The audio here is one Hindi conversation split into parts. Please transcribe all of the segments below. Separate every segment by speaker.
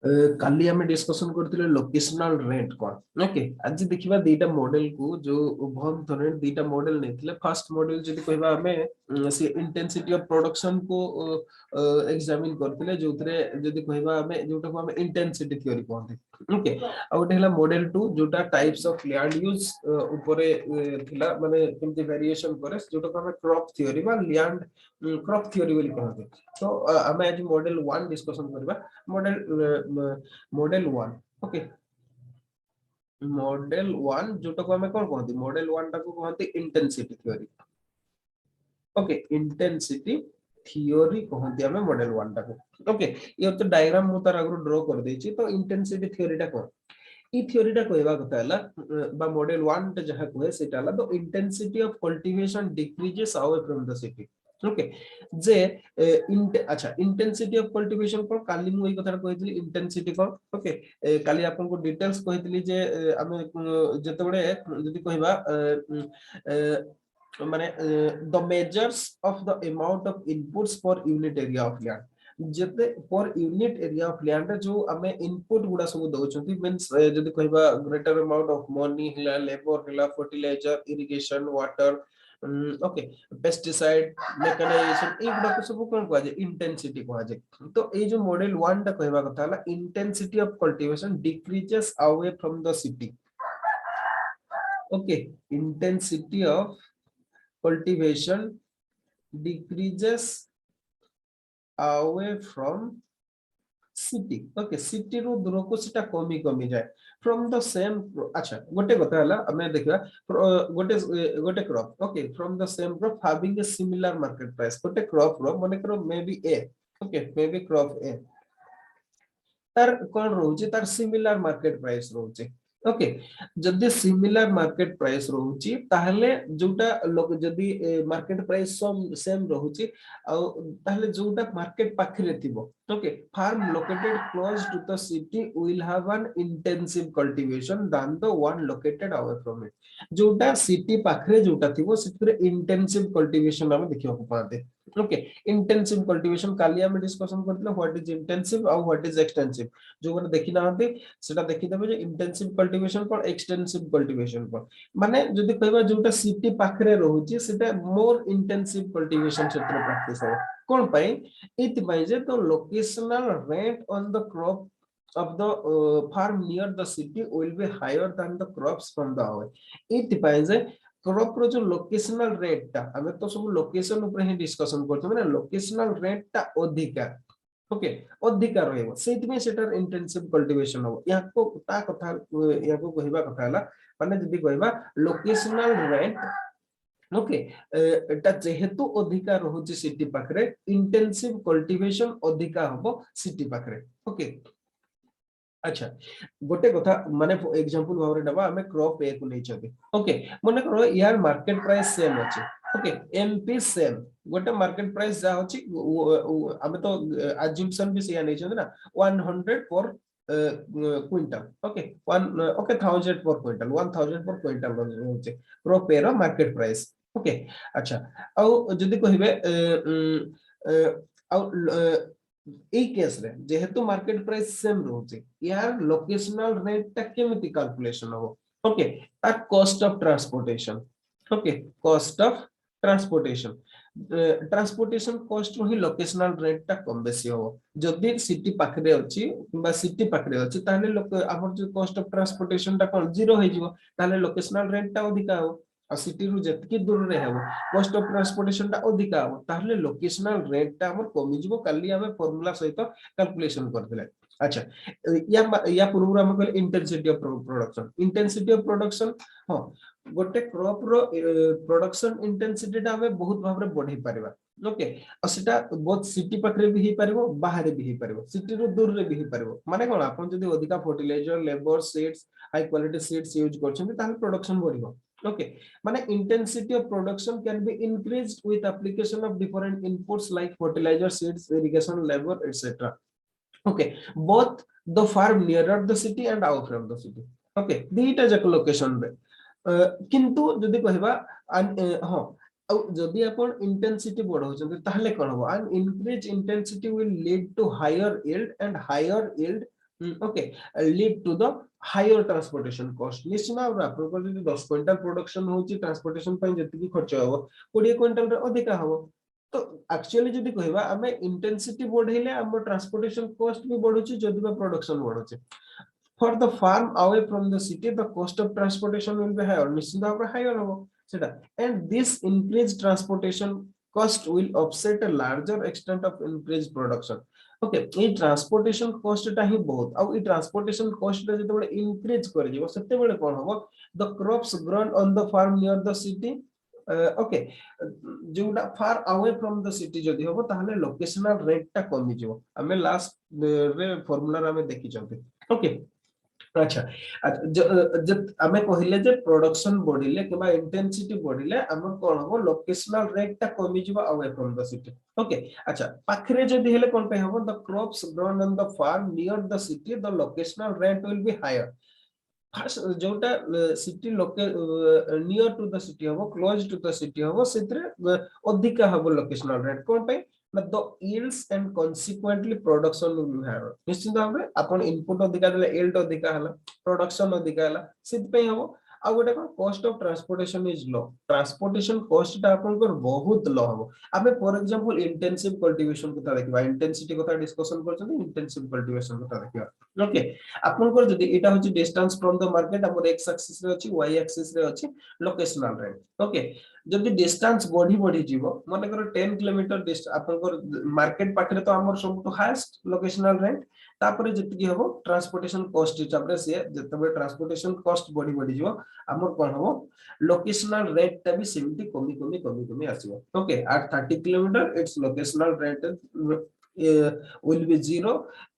Speaker 1: काली आम डिस्कसन करथिले लोकेशनल रेंट कोन ओके आज देखिबा दीटा मॉडल को जो भन थोने दीटा मॉडल नेथिले फर्स्ट मॉडल जदी कहबा हमें से इंटेंसिटी ऑफ प्रोडक्शन को एग्जामिन करथिले जोतरे जदी कहबा हमें जोटा को हमें इंटेंसिटी थ्योरी कहते ओके आ गोटे हला मॉडल 2 जोटा टाइप्स ऑफ लैंड यूज ऊपरे थिला माने केमती वेरिएशन करे जोटा को हमें क्रॉप थ्योरी बा लैंड क्रॉप थ्योरी बोली कहते तो हमें आज मॉडल 1 डिस्कशन करबा मॉडल 1 ओके मॉडल 1 जोटा को हमें कोन कहते मॉडल 1 टा को कहते intensity theory okay intensity theory कहते हमें मॉडल 1 टा को ओके ये तो डायग्राम मु तार आगु ड्रा कर देछि तो इंटेंसिटी थ्योरी टा कोन ई थ्योरी टा कहबा कथा हला बा मॉडल 1 टा जहा कहे सेटा हला the intensity of cultivation decreases away from the city okay जे अच्छा इंटेंसिटी ऑफ कल्टीवेशन को काली मु एई कथा कहितली इंटेंसिटी को ओके काली आपन को डिटेल्स कहितली जे हम जते बडे जदी कहबा माने the measures of the amount of inputs for unit area of land जते per unit area of land जो हमें इनपुट गुडा सब दउछंती मींस जदी कहबा ग्रेटर अमाउंट ऑफ मनी हिला लेबर हिला fertiliser irrigation water okay pesticide mechanisation ए गुडा को सब कोन कहै जे इंटेंसिटी कहै जे तो ए जो मॉडल 1 टा कहबा कथा हला intensity of cultivation decreases away from the city okay intensity of cultivation decreases away from city okay city रो दूर को सेटा कमी कमी जाए from the same अच्छा गोटे कथा हला हमें देखबा गोटे गोटे crop okay from the same crop having a similar market price गोटे क्रॉप रो माने करो मे बी ए ओके मे बी क्रॉप ए तार कोन रहउची तार सिमिलर मार्केट प्राइस रहउची ओके जदी सिमिलर मार्केट प्राइस रहउची ताहले जोटा लोक जदी मार्केट प्राइस सेम रहउची आ ताहले जोटा मार्केट पाखरे थिबो okay farm located close to the city will have an intensive cultivation than the one located away from it जोटा सिटी पाखरे जोटा थिबो सितरे इंटेंसिव कल्टीवेशन हम देखियो को पाते ओके इंटेंसिव कल्टीवेशन काली हम डिस्कशन करथिले व्हाट इज इंटेंसिव और व्हाट इज एक्सटेंसिव जो माने देखि नाहंती सेटा देखि देबे जे इंटेंसिव कल्टीवेशन पर एक्सटेंसिव कल्टीवेशन पर माने जदी कहबा जोटा सिटी पाखरे रहउची सेटा मोर इंटेंसिव कल्टीवेशन क्षेत्र प्रैक्टिस हो कोन पई इति पई जे तो locational rent on the crop of the farm near the city will be higher than the crops from the away it depends crop रो जो लोकेशनल रेट ता हमें तो सब लोकेशन ऊपर ही डिस्कशन करते माने लोकेशनल रेट ता अधिकार ओके अधिकार रहबो सेति में सेटर इंटेंसिव कल्टीवेशन हो या को ता कथा या को कहबा कथा हला माने जदी कहबा लोकेशनल रेट ओके एटा जेहेतु अधिकार रहउची सिटी पाखरे इंटेंसिव कल्टीवेशन अधिकार हबो सिटी पाखरे ओके अच्छा गोटे कथा माने एग्जांपल भाव रे डबा हमें क्रॉप ए को नै छथि ओके मने करो यार मार्केट प्राइस सेम अछि ओके एमपी सेम गोटे मार्केट प्राइस जा होछि हमें तो अजम्पशन भी सेया नै छथि ना 100 फॉर क्विंटल ओके 1 ओके 1000 पर क्विंटल 1000 पर क्विंटल होछि क्रॉप ए रो मार्केट प्राइस ओके अच्छा औ जदी कहिबे औ ए केस रे जेहेतु मार्केट प्राइस सेम रहउची यार लोकेशनल रेट ता केमिति कैलकुलेशन हो ओके ता cost of transportation okay cost of transportation transportation cost रो ही लोकेशनल रेट ता कम बेसी हो जदी सिटी पाखरे अछि किबा सिटी पाखरे अछि ताले लोक हमर जो कॉस्ट ऑफ ट्रांसपोर्टेशन ता कोन जीरो हे जिवो ताले लोकेशनल रेट ता अधिका हो आ सिटी रु जतकी दूर रे हेबो कॉस्ट ऑफ ट्रांसपोर्टेशन ता अधिका हो ताले लोकेशनल रेट ता हमर कमी जिवो काली हमें फार्मूला सहित कैलकुलेशन करथिले अच्छा या पूर्व हम कहले इंटेंसिटी ऑफ प्रोडक्शन हां गोटे क्रॉप रो प्रोडक्शन इंटेंसिटी ता हमें बहुत भाबरे बढ़ी परिबा ओके आ सेटा बहुत सिटी पाखरे भी ही परिबो बाहर भी ही परिबो सिटी रो दूर रे भी ही परिबो माने कोन आपन जदी अधिका fertiliser labour seeds high quality seeds use करछन ताले प्रोडक्शन बढ़िबो okay माने intensity of production can be increased with application of different inputs like fertilizer seeds irrigation labor etc okay both the farm nearer the city and out from the city okay दीटा जक लोकेशन रे किंतु जदी कहबा हां जदी अपन इंटेंसिटी बढ़ाउछन ताहले कोन हो an increased intensity will lead to higher yield and higher yield okay lead to the higher transportation cost निश्चित भाव आपन जदि 10 क्विंटल प्रोडक्शन होची ट्रांसपोर्टेशन पय जति खर्च हो 20 क्विंटल रे अधिका हो तो एक्चुअली जदि कहबा हमें इंटेंसिटी बढ़ेले हम ट्रांसपोर्टेशन कॉस्ट भी बढ़ुची जदि बा प्रोडक्शन बढ़ुची for the farm away from the city the cost of transportation will be higher निश्चित भाव हायर हो सेटा and this increase transportation cost will offset a larger extent of increased production okay ए ट्रांसपोर्टेशन कॉस्ट टा ही बहुत आ ए ट्रांसपोर्टेशन कॉस्ट टा जते बडे इंक्रीज कर जीवो सेते बडे कोन होबो the crops grown on the farm near the city okay जोटा far away from the city जदी होबो ताहले लोकेशनल रेट टा कमी जीवो हमें लास्ट रे फार्मूला रे देखि चंती ओके अच्छा आमे कहिले जे प्रोडक्शन बढ़िले किबा इंटेंसिटी बढ़िले हमर कोन हो लोकेशनल रेट ता कमी जिवो away from the city okay अच्छा पाखरे जदी हेले कोन पे हो the crops grown on the farm near the city the locational rate will be higher first जोटा सिटी लोके नियर टू द सिटी हो क्लोज टू द सिटी हो सेतरे अधिका हो लोकेशनल रेट कोन पे the yields and consequently production will be higher निश्चित भाबरे आपण इनपुट अधिका देले yield अधिका हला प्रोडक्शन अधिका हला सिद पे हबो आ गोटे कोन cost of transportation is low transportation cost ता आपण को बहुत लो हबो आबे फॉर एग्जांपल इंटेंसिव कल्टीवेशन कथा देखिबा इंटेंसिटी कथा डिस्कशन करछन इंटेंसिव कल्टीवेशन कथा देखिबा ओके आपण को जदी एटा होची डिस्टेंस फ्रॉम द मार्केट हमर एक्स एक्सिस रे अछि वाई एक्सिस रे अछि लोकेशनल रेट ओके जदी डिस्टेंस बढ़ी बढ़ी जीवो माने कर 10 किलोमीटर आपण को मार्केट पाखरे तो हमर सब तो हाईएस्ट लोकेशनल रेट तापरे जति हबो ट्रांसपोर्टेशन कॉस्ट हिसाब रे से जतबे ट्रांसपोर्टेशन कॉस्ट बढ़ी बढ़ी जीवो हमर कोन हबो लोकेशनल रेट ता भी सेमती कमी आसीबो okay at 30 kilometre it's locational rate will be 0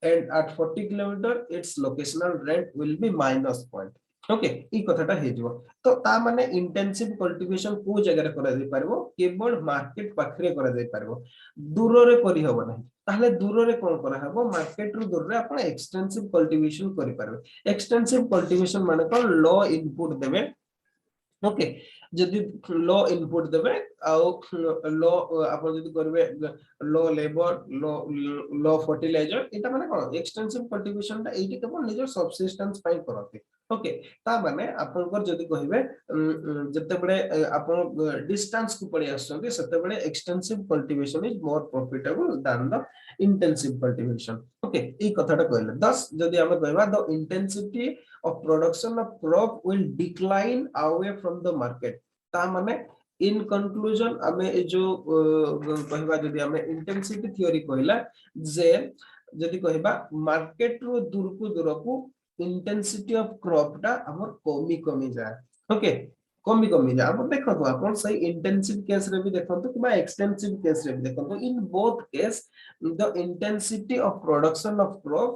Speaker 1: and at 40 kilometer its locational rate will be minus point okay ई कथाटा हे जिवो तो ता माने इंटेंसिव कल्टीवेशन को जगह रे करा जाय परबो केवल मार्केट पाखरे करा जाय परबो दूर रे करि हबो नाही ताहले दूर रे कोन करा हबो मार्केट रु दूर रे आपण एक्सटेंसिव कल्टीवेशन करि परबे एक्सटेंसिव कल्टीवेशन माने कोन लो इनपुट देबे ओके जदि लो इनपुट देबे आ लो आपण जदि करबे लो लेबर लो फर्टिलाइजर एटा माने कोन एक्सटेंसिव कल्टीवेशन ता एटी केवल निजर सबसिस्टेंस पाई करते ओके ता माने आपण को जदि कहिबे जते बडे आपण डिस्टेंस को पड़ी आछन सेते बडे extensive cultivation is more profitable than the intensive cultivation okay ई कथाटा कहले 10 जदि हम कहबा the intensity of production of crop will decline away from the market ता माने in conclusion हमें जो कहबा जदि हमें इंटेंसिटी थ्योरी कहला जे जदि कहबा मार्केट रो दूर को इंटेंसिटी ऑफ क्रॉप टा हमर कमी जाय ओके कमी जाय अब देखो तो अपन सही इंटेंसिव केस रे भी देखो तो किबा एक्सटेंसिव केस रे भी देखो तो in both case the intensity of production of crop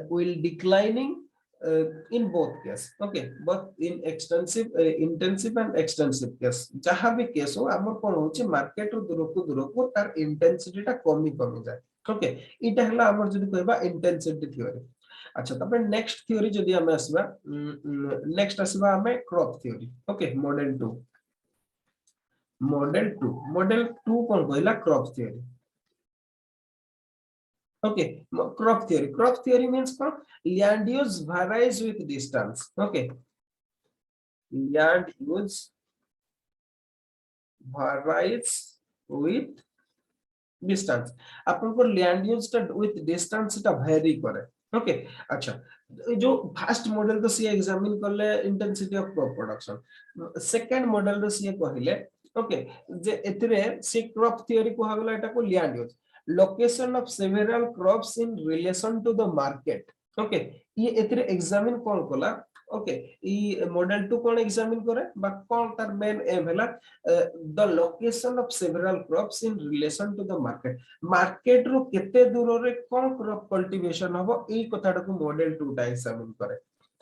Speaker 1: will declining in both case okay but in extensive intensive and extensive case जहां भी केस हो हमर कोन होची मार्केट रो दूर को तार इंटेंसिटी टा कमी जाय ओके इटा हला हमर जदी कहबा इंटेंसिटी थ्योरी अच्छा तबे नेक्स्ट थ्योरी जदी हम आसबा नेक्स्ट आसबा हमें क्रॉप थ्योरी ओके मॉडल 2 कोन कहला crop theory okay crop theory means land use varies with distance okay land use varies with distance अपन को land use टा with distance टा vary करे ओके अच्छा जो फर्स्ट मॉडल तो सी एग्जामिन करले intensity of crop production second model तो सी कहले ओके जे एतरे सी क्रॉप थ्योरी को हगला एटा को land use location of several crops in relation to the market okay ये एतरे एग्जामिन कोन कोला ओके ई मॉडल 2 कोन एग्जामिन करे बा कोन तार मेन एम हैला the location of several crops in relation to the market रो केते दूर रे कोन क्रॉप कल्टीवेशन हबो ई कथाटा को मॉडल 2 टा एग्जामिन करे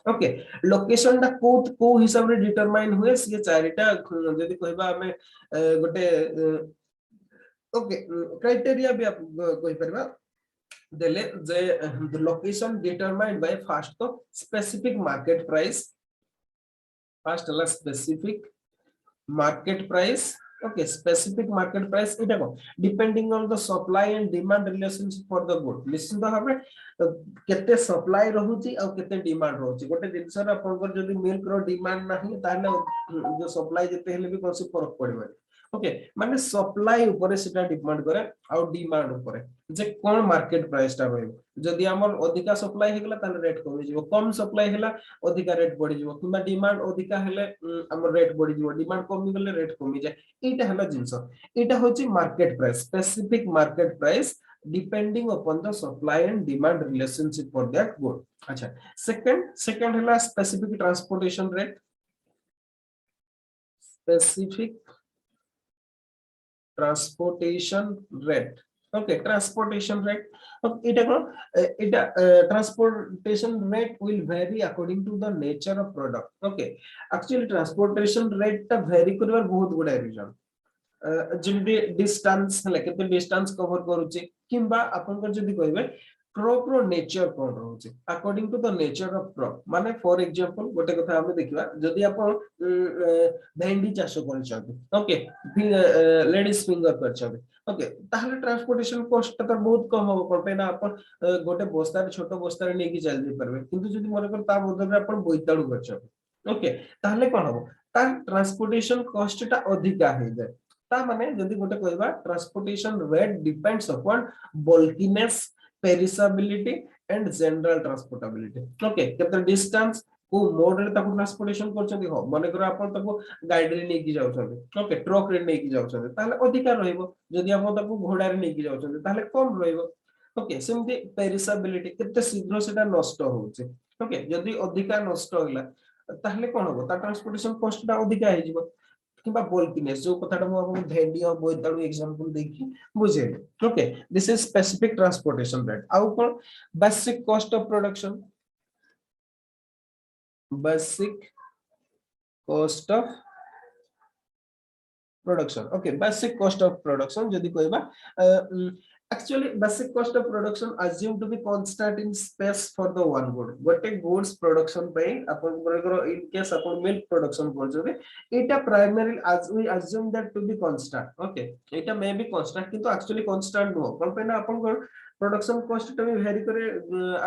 Speaker 1: ओके लोकेशन टा को हिसाब रे डिटरमाइन हुए ये चारिटा जदी कहबा हमें गोटे ओके क्राइटेरिया भी आप कोई परबा देले जे the location determined by first तो specific market price Okay, specific market price এটা কো depending on the supply and demand relationship for the good निश्चित भाबरे केते सप्लाई रहुची आ केते डिमांड रहुची गोटे जिंसर आपनकर जदी मिल्क रो डिमांड नाही ताले जो सप्लाई जते हेले भी कोसी फरक पड़िबो ओके माने सप्लाई ऊपर सेटा डिपेंड करे आ डिमांड ऊपर जे कोन मार्केट प्राइस ता रहइबो जदी हमर अधिका सप्लाई हेगला ताले रेट कमी जिवो कम सप्लाई हेला अधिका रेट बढ़ी जिवो किबा डिमांड अधिका हेले हमर रेट बढ़ी जिवो डिमांड कमी गेले रेट कमी जाय एटा हला जिंस एटा होची market price specific market price depending upon the supply and demand relationship for that good acha second hela specific transportation rate specific transportation rate okay transportation rate eta ko eta transportation rate will vary according to the nature of product okay actually transportation rate ta vary koribar bahut guda reason जिमती डिस्टेंस हले केते डिस्टेंस कवर करूची किंबा आपनकर जदी कहबे क्रॉप रो नेचर कोन रहउची according to the nature of crop माने फॉर एग्जांपल गोटे कथा हम देखिबा जदी आपण भेंडी चाष करछथि ओके लेडीज फिंगर करछथि ओके ताहले ट्रांसपोर्टेशन कॉस्ट त बहुत कम हो पड़बे ना आपण गोटे बस्ता छोटो बस्ता नेकी चल जे परबे किंतु जदी मन कर ता बदल रे आपण बोइताळु करछथि ओके ताहले कोन हो ता ट्रांसपोर्टेशन कॉस्ट ता अधिका हे जाय ता माने जदी गोटे कहबा transportation rate depends upon bulkiness perishability and general transportability okay केते डिस्टेंस को मोड रे ताको ट्रांसपोर्टेशन करछथि हो माने कर आपण ताको गाड़ी रे नेकी जाउछथि ओके ट्रक रे नेकी जाउछथि ताले अधिकार रहइबो जदी आपण ताको घोड़ा रे नेकी जाउछथि ताले कम रहइबो ओके सेमति पेरिशेबिलिटी केते शीघ्र सेटा नष्ट होउछे ओके जदी अधिका नष्ट होला ताले कोन हो ता ट्रांसपोर्टेशन कॉस्ट ता अधिका हे जिवो किबा बल्कीनेस जो कथाटा मु आपन भेंडी और बोइताळु एग्जांपल देखि बुझे okay this is specific transportation rate आउ कोन basic cost of production basic cost of production okay basic cost of production जदी कहबा actually basic cost of production assumed to be constant in space for the one good gote goods production by upon in case upon milk production करजबे eta primarily as we assume that to be constant okay eta may be constant किंतु actually constant no कोन पे ना अपन production cost to be vary करे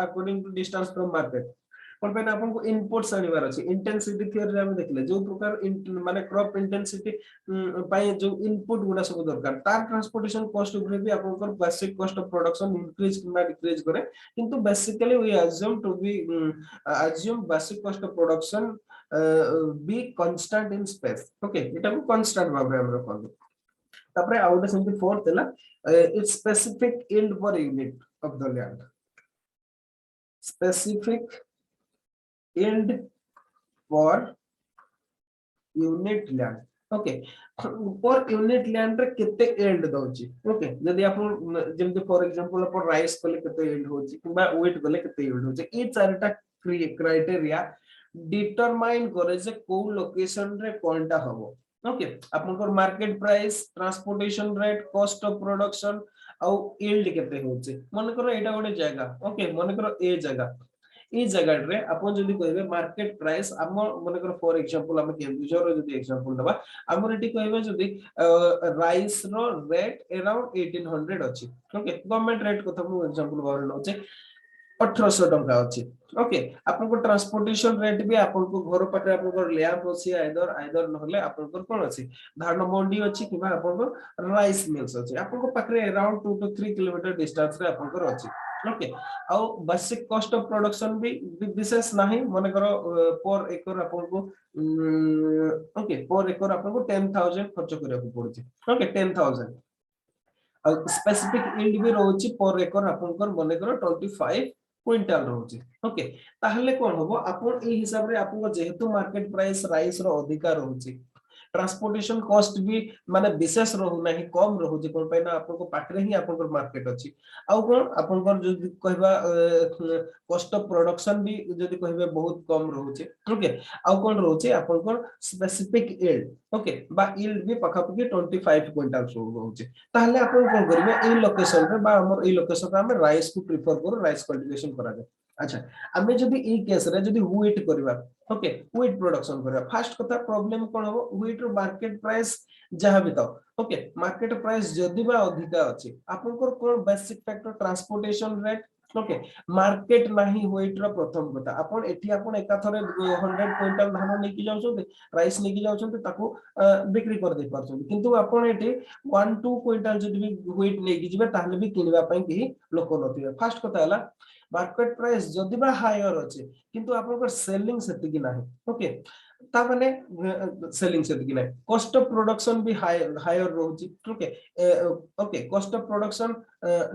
Speaker 1: according to distance from market कोन पे ना अपन को इनपुट्स आनिबार अछि इंटेंसिटी थ्योरी रे हम देखले जो प्रकार माने क्रॉप इंटेंसिटी पाए जो इनपुट गुडा सब दरकार तार ट्रांसपोर्टेशन कॉस्ट ऊपर भी अपन को basic cost of production increase किंबा डिक्रीज करे किंतु basically we assume to be assume basic cost of production be constant in space okay एटा को कांस्टेंट भाबरे हम रखन तापरे आउट सेंटी फोर्थ हला it's specific yield per unit of the land specific yield for unit land okay for unit land रे केते yield दोची okay जदी आपण जेमते फॉर एग्जांपल अपन राइस कले केते yield होची किबा वेट कले केते yield होची ए चारटा क्राइटेरिया डिटरमाइन करे जे को लोकेशन रे कोनटा हबो ओके अपन को market price transportation rate cost of production आउ yield केते होची मन करो एटा गोटे जगह ओके मन करो ए जगह ई जगह रे अपन जदी कहबे मार्केट प्राइस हम माने कर फॉर एग्जांपल हम केंदुझर जदी एग्जांपल दबा हमर एटी कहबे जदी राइस रो रेट अराउंड 1800 अछि ओके गवर्नमेंट रेट को हम एग्जांपल बारे नोचे 1800 टंका अछि ओके अपन को ट्रांसपोर्टेशन रेट भी अपन को घर पाटे अपन को लैंप अछि आइदर नहले अपन को कोन अछि धान मंडी अछि किबा अपन को राइस मिल्स अछि अपन को पाखरे अराउंड 2 to 3 किलोमीटर डिस्टेंस रे अपन को अछि ओके आउ बेसिक कॉस्ट ऑफ प्रोडक्शन भी विशेष नहीं माने करो पर एकर अपन को ओके पर एकर अपन को 10000 खर्च करे को पड़छ ओके 10000 आ स्पेसिफिक यील्ड भी रहउची पर एकर अपन को माने करो 25 क्विंटल रहउची ओके ताहले कोन होबो अपन ए हिसाब रे अपन को जेहेतु मार्केट प्राइस राइस रो अधिकार रहउची ट्रांसपोर्टेशन कॉस्ट भी माने विशेष रहू नाही कम रहू जे कोन पैना आपन को पाखरे ही आपन को मार्केट अछि आ कोन आपन को जदी कहबा कॉस्ट ऑफ प्रोडक्शन भी जदी कहबे बहुत कम रहू छे ओके आ कोन रहू छे आपन को स्पेसिफिक यील्ड ओके बा यील्ड भी पखापखि 25 क्विंटल रहू छे ताहले आपन कोन करबे ए लोकेशन रे बा हमर ए लोकेशन रे हम राइस को प्रेफर करू राइस कल्टीवेशन करा जाय अच्छा आमे जदी ई केस रे जदी व्हीट करबा ओके व्हीट प्रोडक्शन करबा फर्स्ट कथा प्रॉब्लम कोन हो व्हीट रो मार्केट प्राइस जहां भी तो ओके मार्केट प्राइस जदी बा अधिका अछि आपन को कोन basic factor transportation rate okay market नाही व्हीट रो प्रथम कथा आपन एठी आपन एका थरे 100 क्विंटल धान नै कि जाउछो प्राइस नै कि जाउछो ताको बिक्री कर दे परछो किंतु आपन एठी 1-2 क्विंटल जदी भी व्हीट नै कि जिबे ताहले भी किनबा पई कि लोक नथिबे फर्स्ट कथा हला मार्केट प्राइस जदि बा हायर अछि किंतु आपनकर सेलिंग सेति कि नाही ओके ता माने सेलिंग सेति कि नाही कॉस्ट ऑफ प्रोडक्शन भी हायर रहउची okay okay cost of production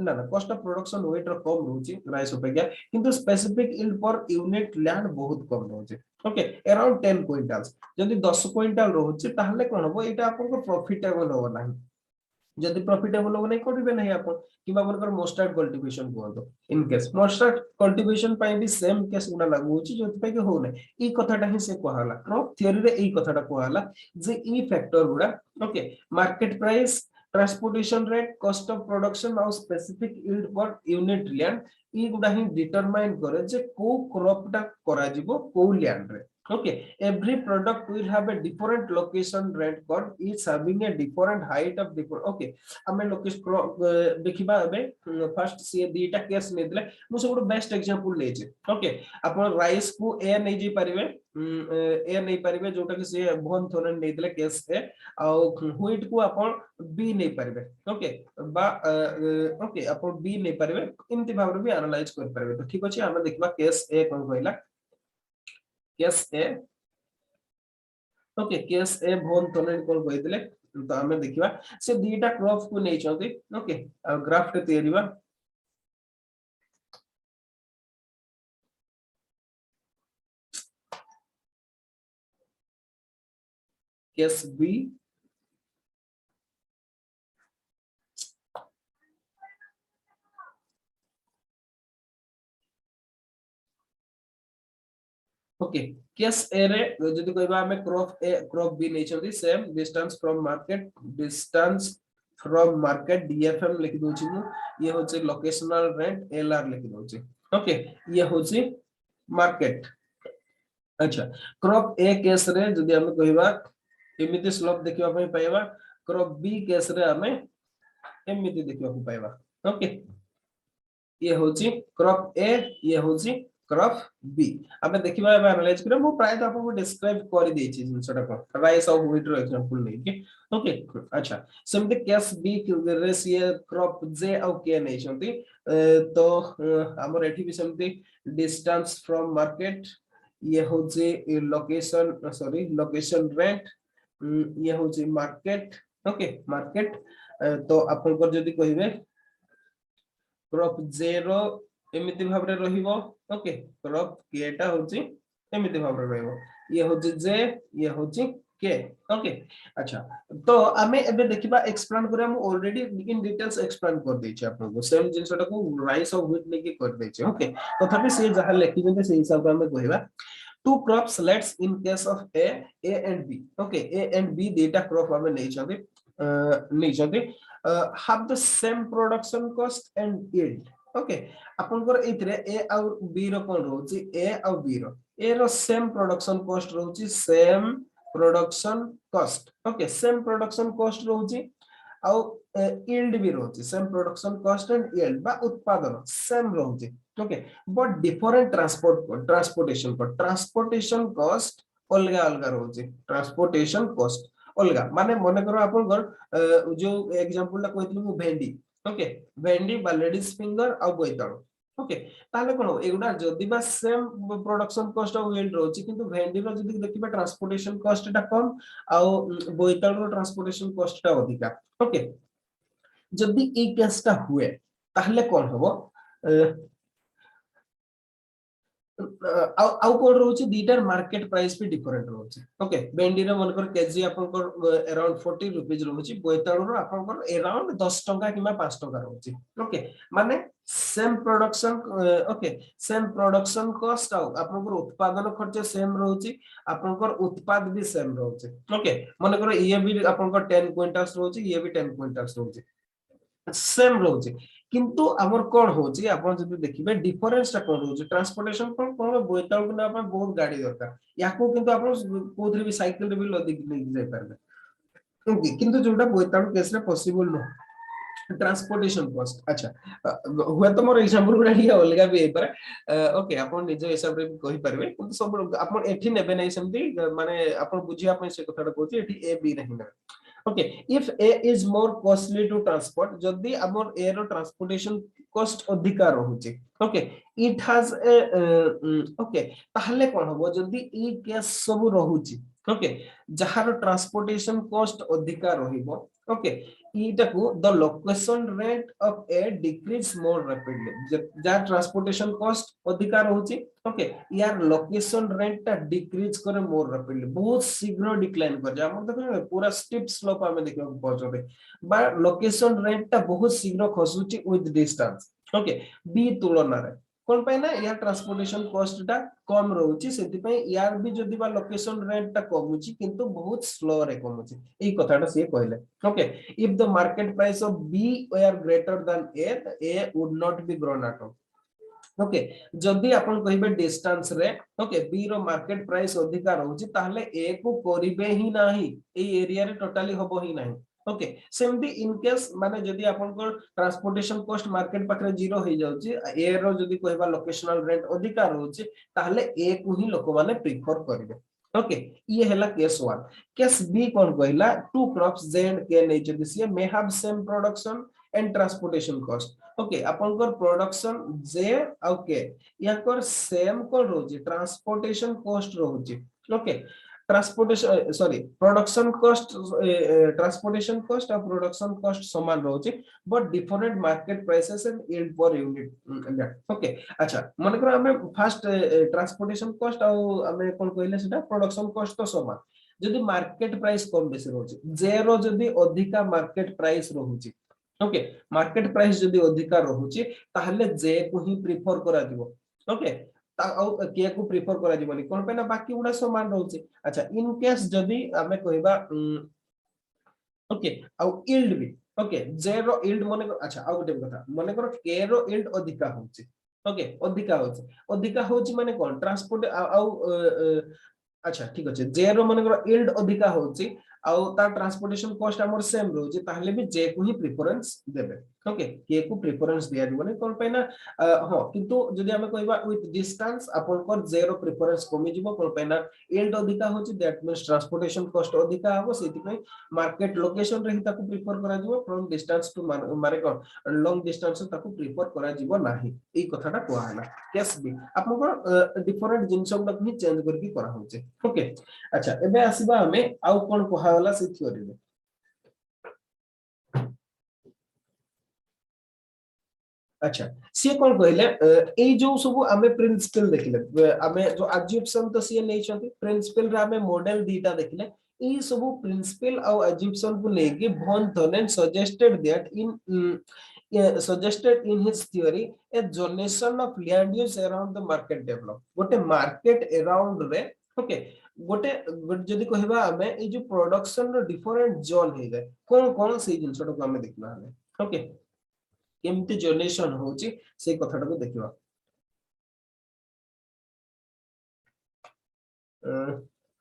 Speaker 1: ना ना कॉस्ट ऑफ प्रोडक्शन वेट रो कम रहउची राइस अपेक्षा किंतु specific yield per unit land बहुत कम रहउची ओके अराउंड 10 क्विंटल्स जदि 10 क्विंटल रहउची ताहले कोन होबो एटा आपनको प्रॉफिटेबल होबो नाही जदि प्रॉफिटेबल हो नहीं करिवे नहीं आपण किबा बनकर मोस्टार्ड कल्टीवेशन कोतो इन केस मोस्टार्ड कल्टीवेशन पई भी सेम केस गुडा लागू होची जोति पे के हो नहीं ई कथाटा ही से कहला क्रॉप थ्योरी रे ई कथाटा कहला जे ई फैक्टर गुडा okay market price transportation rate cost of production और specific yield per unit land ई गुडा ही डिटरमाइन करे जे को क्रॉपटा करा जिवो को लैंड रे okay every product will have a different location rent code each having a different height of different okay हमें लोकेशन देखिबा एबे फर्स्ट से दीटा केस नै दिले मु सब बेस्ट एग्जांपल ले छै ओके अपन राइस को ए नै जे परिबे ए नै परिबे जोटा कि से भन थोरन नै दिले केस ए आ व्हीट को अपन बी नै परिबे ओके बा ओके अपन बी नै परिबे इनति भाबरे भी एनालाइज कर परिबे तो ठीक अछि हम देखिबा केस ए कोन कहला केस ए ओके केस ए भोन तोने कोन कहितले तो हमें देखिबा से दीटा क्रॉप को नै छथि ओके ग्राफ के तैयारीबा केस बी ओके केस ए रे जदि कहबा हमें क्रॉप ए क्रॉप बी नै छथि same distance from market DFM लिखि दोछि मु ये होचे लोकेशनल रेंट एलआर लिखि दोछि ओके ये होचे मार्केट अच्छा क्रॉप ए केस रे जदि हम कहबा एमिति स्लोप देखिबा पई पाइबा क्रॉप बी केस रे हमें एमिति देखिबा को पाइबा ओके ये होची क्रॉप ए ये होची क्रॉप बी हमें देखिबा एबा एनालाइज करे मु प्राय तो आपको डिस्क्राइब कर दै छी जिनसटा को राइस और व्हीट रो एग्जांपल नै कि ओके अच्छा सेमते केस बी रे सी क्रॉप जे और के नै छथि तो हमर एठी भी सेमते डिस्टेंस फ्रॉम मार्केट ये होची लोकेशन सॉरी लोकेशन रेंट ये होची मार्केट ओके मार्केट तो अपन को जदी कहिबे क्रॉप 0 एमिति भाबरे रहिबो ओके क्रॉप के टा होची एमिति भाबरे रहिबो ये होची जे ये होची के ओके अच्छा तो हमें एबे देखिबा एक्सप्लेन करे हम ऑलरेडी इन डिटेल्स एक्सप्लेन कर दै छी आपन को सेम जिनसटा को राइस और व्हीट लेके कर दै छी ओके तथापि से जहां लिखि जंते से हिसाब से हमें कहबा two crops let's in case of a and b okay a and b data crop हमें नहीं चाहते have the same production cost and yield okay अपन को इतरे ए और बी रो कोन रहउची ए और बी रो ए रो सेम प्रोडक्शन कॉस्ट रहउची same production cost okay same production cost रहउची और यील्ड भी रहउची same production cost and yield बा उत्पादन सेम रहउची okay but different transportation cost अलगा अलगा रहउची ट्रांसपोर्टेशन कॉस्ट अलगा माने मने करो अपन घर जो एग्जांपल ला कहतलु मु भेंडी ओके भेंडी बा लेडीज फिंगर और बोईताळो ओके ताले कोन एगुडा जदी बा सेम प्रोडक्शन कॉस्ट और यील्ड रहउची किंतु भेंडी रो जदी देखिबा ट्रांसपोर्टेशन कॉस्ट टा कम और बोईताळो ट्रांसपोर्टेशन कॉस्ट टा अधिका ओके जदी ई केसटा हुए ताहले कोन होबो आउ कोन रहउची दीटार मार्केट प्राइस भी डिफरेंट रहउची ओके भेंडी रे मन कर केजी आपन को अराउंड 40 रुपीस रहउची बोईताळो रो आपन को अराउंड 10 टका किबा 5 टका रहउची ओके माने same production okay same production cost आपन को उत्पादन खर्च सेम रहउची आपन को उत्पाद भी सेम रहउची ओके मन कर ये भी आपन को 10 क्विंटल्स रहउची ये भी 10 क्विंटल्स रहउची सेम रहउची किंतु हमर कोन होची आपण जदी देखिबे डिफरेंस ता कोन होची ट्रांसपोर्टेशन कोन कोन बोइताल को आपण बहुत गाड़ी दरकार याको किंतु आपण कोथरे भी साइकिल रे भी लदी नै जाय परबे ओके किंतु जोटा बोइताल केस रे पॉसिबल न ट्रांसपोर्टेशन कॉस्ट अच्छा हुआ तो मोर एग्जांपल गुडा ही अलगा भी हे पर ओके आपण निज हिसाब रे कहि परबे किंतु सब आपण एठी नेबे नै सेमती माने आपण बुझिया आपण से कथाटा कहूची एठी ए बी नहीं ना okay if a is more costly to transport जदी हमर a रो ट्रांसपोर्टेशन कॉस्ट अधिकार होची okay it has a okay ताहले कोन होबो जदी ई केस सब रहुची okay जहार ट्रांसपोर्टेशन कॉस्ट अधिकार रहिबो okay ईटाकू the location rate of A decrease more rapidly जा ट्रांसपोर्टेशन कॉस्ट अधिकार होची ओके यार लोकेशन रेट ता डिक्रीज करे मोर रैपिडली बहुत शीघ्र डिक्लाइन कर जा हम देखो पूरा स्टीप स्लोप हमें देखो पहुंचोबे बा लोकेशन रेट ता बहुत शीघ्र खसुची विथ डिस्टेंस ओके बी तुलना रे कोन पे ना यार ट्रांसपोर्टेशन कॉस्ट ता कम रहउची सेति पे यार भी जदी बा लोकेशन रेट ता कमुची किंतु बहुत स्लो रे कमुची एई कथाटा से कहले okay if the market price of b were greater than a would not be grown at all okay जदी आपण कहिबे डिस्टेंस रे ओके बी रो मार्केट प्राइस अधिकार होची ताहले ए को करिबे ही नाही ए एरिया रे टोटली होबो ही नाही ओके सेमती इन केस माने जदी आपण को ट्रांसपोर्टेशन कॉस्ट मार्केट पकरे जीरो हो जाउची ए रो जदी कहबा लोकेशनल रेंट अधिकार होची ताहले ए को ही लोक माने प्रेफर करिवे ओके ये हला केस 1 केस बी कोन कहला टू क्रॉप्स जे एंड के नै जदी say may have same production and transportation cost okay अपन को प्रोडक्शन जे ओके याकर सेम को रोजी ट्रांसपोर्टेशन कॉस्ट रोजी okay transportation sorry production cost transportation cost और प्रोडक्शन कॉस्ट समान रोजी but different market prices and yield per unit okay अच्छा मन कर हमें फर्स्ट ट्रांसपोर्टेशन कॉस्ट और हमें कोन कहले सेटा प्रोडक्शन कॉस्ट तो समान जदी मार्केट प्राइस कम बेसी रोजी जेरो जदी अधिका मार्केट प्राइस रोजी ओके मार्केट प्राइस जदी अधिकार रहउची ताहले जे को ही प्रेफर करा दिबो ओके ता के को प्रेफर करा दिबोनी कोन पे ना बाकी गुडा समान रहउची अच्छा इन केस जदी हमें कहबा ओके आ यील्ड भी ओके जे रो यील्ड मने अच्छा आ गुटे कथा मने करो के रो यील्ड अधिका होउची ओके अधिका होउची माने कोन ट्रांसपोर्ट आ अच्छा ठीक अछि जे रो मने करो यील्ड अधिका होउची आउ ता ट्रांसपोर्टेशन कॉस्ट हमर सेम रहउची ताहले भी जे को ही प्रेफरेंस देबे ओके के को प्रेफरेंस दिया दिबोनी कोन पे ना हां किंतु जदी हमें कहबा विथ डिस्टेंस अपन को जेरो प्रेफरेंस कमी जिवो कोन पे ना यील्ड अधिका होची दैट मींस ट्रांसपोर्टेशन कॉस्ट अधिका हो सेति पे मार्केट लोकेशन रे ताको प्रेफर करा जिवो फ्रॉम डिस्टेंस टू माने कोन लॉन्ग डिस्टेंस ताको प्रेफर करा जिवो नाही ए कथाटा कोआ हला केस बी अपन को डिफरेंट जिंस गुडा भी चेंज करके करा होचे ओके अच्छा एबे आसीबा हमें आउ कोन कोहा वाला से थ्योरी रे अच्छा सी कोन कहले ए जो सब आमे प्रिंसिपल देखले आमे जो अज्यूप्शन तो सी नै छथि प्रिंसिपल रे आमे मॉडल दीटा देखले ए सब प्रिंसिपल और अज्यूप्शन को लेके von Thunen suggested that suggested in his theory a zonation of land use around the market develop गोटे मार्केट अराउंड रे ओके गोटे जदी कहबा हमें ए जो प्रोडक्शन रो डिफरेंट जोन हे जाय कोन कोन से जिंसटा को हमें देखना हमें ओके केमती जोनेशन होची से कथाटा को देखिबा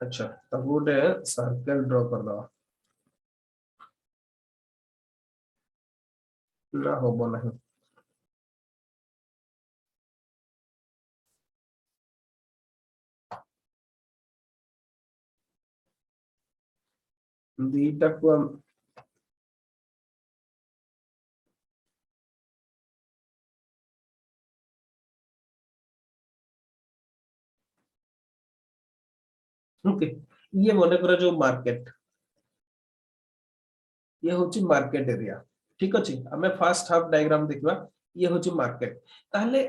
Speaker 1: अच्छा तब गोटे सर्कल ड्रा कर दो ना होबो नहीं दीटा को ओके ये मने करा जो मार्केट ये होची मार्केट एरिया ठीक अछि हमें फर्स्ट हाफ डायग्राम देखबा ये होची मार्केट ताहले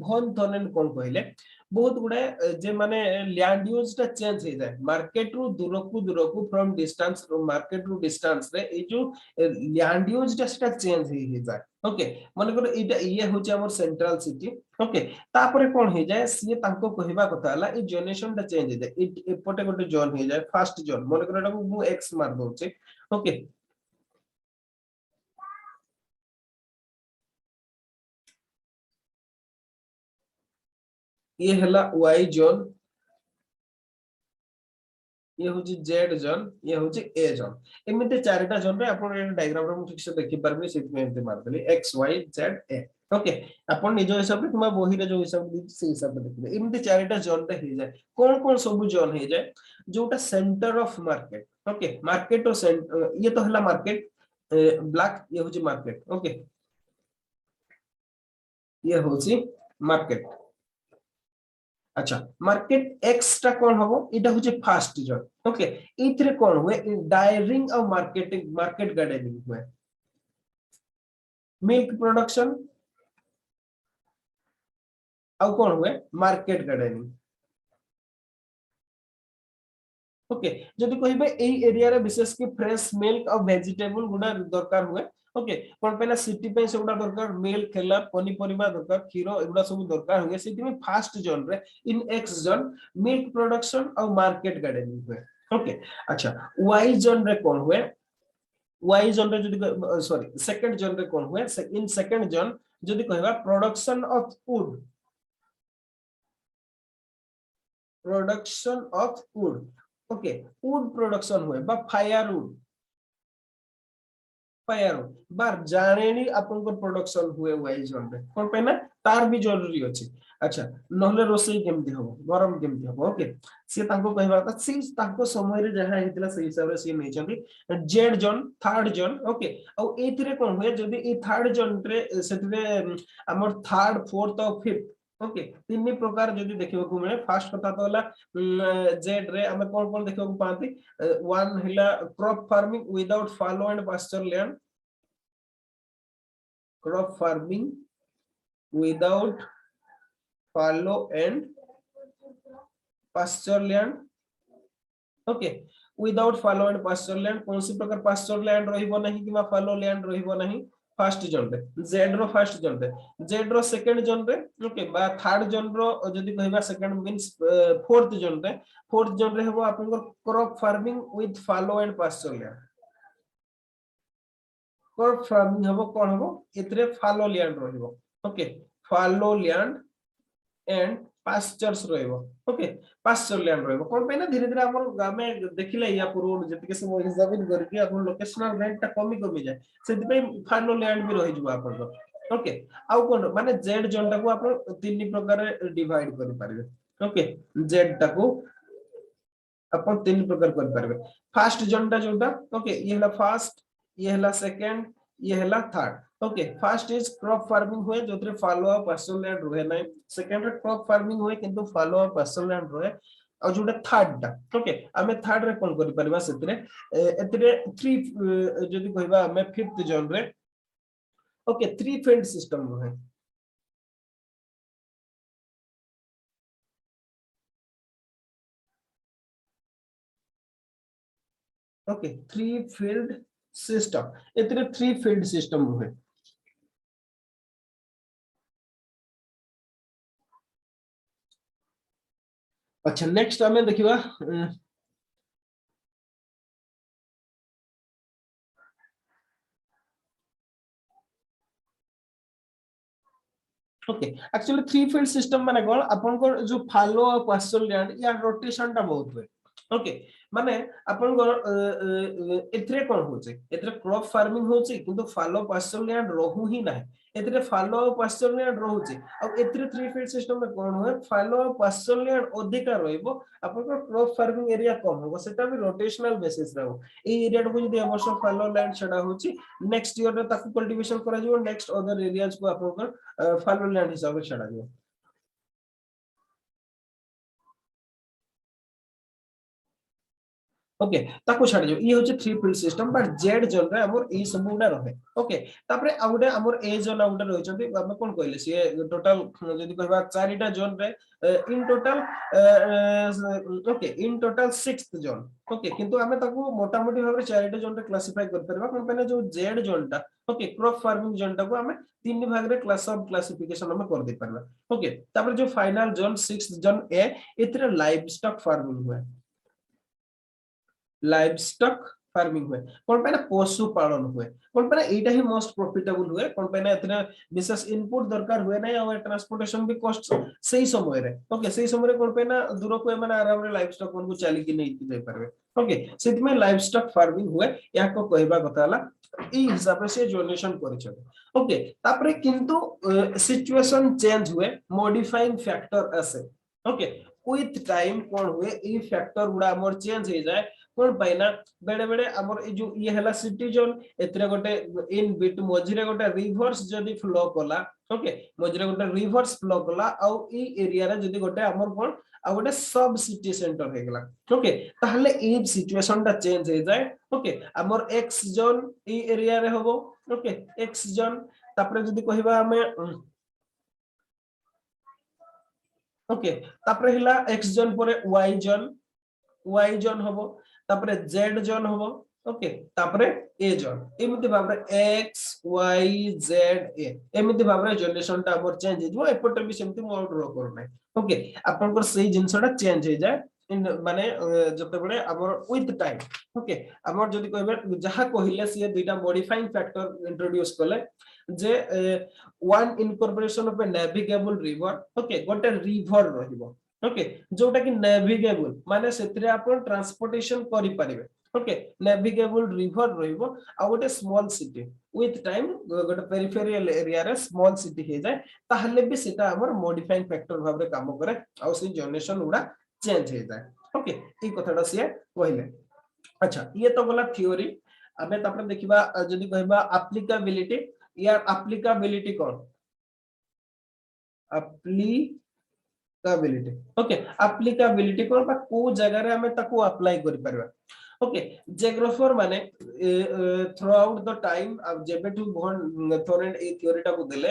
Speaker 1: भन थनेन कोन कहले बहुत गुडे जे माने लैंड यूज ता चेंज हे जाय मार्केट रु दूर को फ्रॉम डिस्टेंस मार्केट रु डिस्टेंस रे ए जो लैंड यूज ता सेटा चेंज हे जाय ओके माने को एटा ये होची हमर सेंट्रल सिटी ओके तापरे कोन हे जाय से तांको कहबा कथा हला ए जनरेशन ता चेंज हे जाय एपटे गोटे जोन हे जाय फर्स्ट जोन माने को एटा को एक्स मार दोचे ओके ये हला वाई जोन, ये होची जेड जोन, ये होची ए जोन। एमिते चारिटा जोन रे आपण ए डायग्राम रे ठीक से देखि परबे, सिट में एमते मार देली एक्स वाई जेड ए। ओके, आपण निजो हिसाब रे किमा बही रे जो हिसाब दी से हिसाब रे देखबे एमिते चारिटा जोन रे हे जाय। कोन कोन सब जोन हे जाय जोटा centre of market. Okay, market और ये तो हला मार्केट ब्लैक, ये होची मार्केट। ओके, ये होची मार्केट। अच्छा, मार्केट एक्स टा कोन हबो, इटा होचे फास्ट जोन। ओके, इथरे कोन हुए डायरिंग और मार्केटिंग, मार्केट गार्डनिंग हुए, मिल्क प्रोडक्शन और कोन हुए मार्केट गार्डनिंग। ओके, जदि कहबे एई एरिया रे विशेष कि फ्रेश मिल्क और वेजिटेबल गुडा दरकार हुए। ओके, कोन पेला सिटी पे से गुडा दरकार, मिल्क खेला पनी परिबा दरकार, खीरो एगुडा सब दरकार हुए, सिटी में फास्ट जोन रे इन एक्स जोन मिल्क प्रोडक्शन और मार्केट गार्डनिंग हुए। ओके, अच्छा वाई जोन रे कोन हुए, वाई जोन रे जदि सॉरी सेकंड जोन रे कोन हुए, इन सेकंड जोन जदि कहबा production of would, production of would. Okay, would production हुए बा फायरवुड, फायरवुड बार जानेनी आपनकर प्रोडक्शन हुए वाई जोन रे कोन पे ना, तार भी जरूरी अछि। अच्छा, नहले रोसई केमति हो, गरम केमति हो। ओके, से तांको कहबा त सी तांको समय रे जहा हेतिला से हिसाब रे से नै चंदी Z zone, third zone. Okay, औ एथिरे कोन हुए जदी ए थर्ड जोन रे सेतिरे हमर थर्ड फोर्थ और फिफ्थ। ओके, तीन प्रकार जदी देखिबो को मिले। फर्स्ट कथा तो होला जेड रे हमें कोन कोन देखिबो को पाती, वन हिला crop farming without fallow and pasture land, crop farming without fallow and pasture land. Okay, without fallow and pasture land कौन सी प्रकार पास्चर लैंड रहिबो नहीं कि फॉलो लैंड रहिबो नहीं, फर्स्ट जोन रे जेड रो फर्स्ट जोन रे, जेड रो सेकंड जोन रे। ओके, बा थर्ड जोन रो जदी कहबा सेकंड मींस फोर्थ जोन रे, फोर्थ जोन रे हेबो आपन crop farming with fallow and pasture land. Crop farming हेबो कोन हेबो एतरे फॉलो लैंड रहिबो। Okay, fallow land and pastures रहइबो। ओके, पास्चर लैंड रहइबो कोन पे ना धीरे धीरे हमर गामे देखिला या पूर्व जति से एग्जामिन करके अपन लोकेशनल रेंट ता कमी कमी जाय, सेति पे फालो लैंड भी रहि जबो अपन। ओके, आउ कोन माने जेड जोन टा को अपन तीन प्रकार डिवाइड करि पारिबे। ओके, जेड टा को अपन तीन प्रकार कर पारिबे। फर्स्ट जोन टा जोटा, ओके ये हला फर्स्ट, ये हला सेकंड, ये हला third. Okay, first is crop farming हुए जोतरे फॉलो अप पर्सनल लैंड रहे नै, सेकंड रे क्रॉप फार्मिंग हुए किंतु फॉलो अप पर्सनल लैंड रहे, और जोटा थर्ड टा। ओके, हमें थर्ड रे कोन करि परबा सेतरे एतरे थ्री जदी कहबा हमें फिफ्थ जोन रे। ओके, थ्री फील्ड सिस्टम रहे। ओके, थ्री फील्ड सिस्टम, एतरे थ्री फील्ड सिस्टम रहे। अच्छा, नेक्स्ट हमें देखिबा okay, actually three field system माने कोन आपन को जो फॉलो और पास्चर लैंड या रोटेशन टा बहुत हुए। ओके, माने आपन को एथरे कोन होचे, एथरे क्रॉप फार्मिंग होचे किंतु फॉलो पास्चर लैंड रहू ही नाही, एथरे फॉलो और पास्चर लैंड रहूचे। और एथरे थ्री फील्ड सिस्टम में कोन होय फॉलो और पास्चर लैंड अधिका रहइबो, आपन को क्रॉप फार्मिंग एरिया कम होबो, सेटा भी रोटेशनल बेसिस रहबो। ए एरिया को जदी अवर्ष फॉलो लैंड छडा होची, नेक्स्ट ईयर रे ताकू कल्टीवेशन करा जिवो, नेक्स्ट अदर एरियाज को आपन फॉलो लैंड हिसाब से छडा जिवो। ओके, ताको छाड़ जो ये होचे three field system, but Z zone रे हमर ए सब गुडा रहे। ओके, तापरे आ गुडा हमर ए जोन आ गुडा रहै छथि, हम कोन कहले से टोटल जदी कहबा चारिटा जोन रे in total okay in total sixth zone. Okay, किंतु हमें ताको मोटा मोटी भाबरे चारिटा जोन रे क्लासिफाई कर परबा कोन पने जो जेड जोन टा। ओके, क्रॉप फार्मिंग जोन टा को हमें तीन भाग रे क्लास ऑफ क्लासिफिकेशन हम कर दे परबा। ओके, तापरे जो फाइनल जोन सिक्स्थ जोन ए, एतरे लाइव स्टॉक फार्मिंग हुए, लाइव स्टॉक फार्मिंग हुए कोन पे ना पशु पालन हुए कोन पे ना एटा ही मोस्ट प्रॉफिटेबल हुए कोन पे ना एतने विशेष इनपुट दरकार हुए ना और ट्रांसपोर्टेशन भी कॉस्ट सही समय रे ओके सही समय रे कोन पे ना दूर को माने आराम रे लाइफ स्टॉक को चली कि नहीं जाई परबे ओके सेति में लाइफ स्टॉक फार्मिंग हुए या को कहबा कथा हला ई हिसाब से जनरेशन करिछ ओके तापरे किंतु सिचुएशन चेंज हुए मॉडिफाइंग फैक्टर असे ओके विथ टाइम कोन हुए ई फैक्टर गुडा मोर चेंज हो जाए कोन पाइना बेडे बेडे हमर ए जो ये हला सिटीजन एतरे गोटे इन बिट मझिरे गोटे रिवर्स जदी फ्लो कला ओके मझिरे गोटे रिवर्स फ्लो कला आ ई एरिया रे जदी गोटे हमर कोन आ गोटे सब सिटी सेंटर हे गला ओके ताहले ई सिचुएशन ता चेंज हो जाए ओके हमर एक्स जोन ई एरिया रे होबो ओके एक्स जोन तापरे जदी कहिबा हमें ओके तापरे हिला एक्स जोन परे वाई जोन होबो तापरे जेड जोन होबो ओके तापरे ए जोन एमिति भाबरे एक्स वाई जेड ए एमिति भाबरे जनरेशन ता हमर चेंज हो एपटे भी सेमति मो ड्रा करनै ओके आपन को सही जिंसटा चेंज हो जाए इन माने जते बडे हमर विथ टाइम ओके हमर जदी कहबे जहा कहिले से दुइटा मॉडिफाइंग फैक्टर इंट्रोड्यूस करले जे one incorporation of a navigable river okay गोटे रिवर रहिबो ओके जोटा कि नेविगेबल माने सेतरे आपण ट्रांसपोर्टेशन करि परिबे ओके नेविगेबल रिवर रहिबो आ गोटे स्मॉल सिटी विथ टाइम गोटे पेरिफेरियल एरिया रे स्मॉल सिटी हे जाय ताहले भी सेटा हमर मॉडिफाइंग फैक्टर भाबरे काम करे आ से जनरेशन गुडा चेंज हे जाय ओके ई कथाटा से कहले अच्छा ये तो गला थ्योरी आबे तापर देखिबा जदी कहबा एप्लीकेबिलिटी यार एप्लीकेबिलिटी कोन एप्लीकेबिलिटी ओके एप्लीकेबिलिटी कोन बा को जगह रे हमें ताको अप्लाई करि परबा ओके जियोग्राफर माने थ्रू आउट द टाइम अब जेबेटू भन थोरेंट ए थ्योरीटा को देले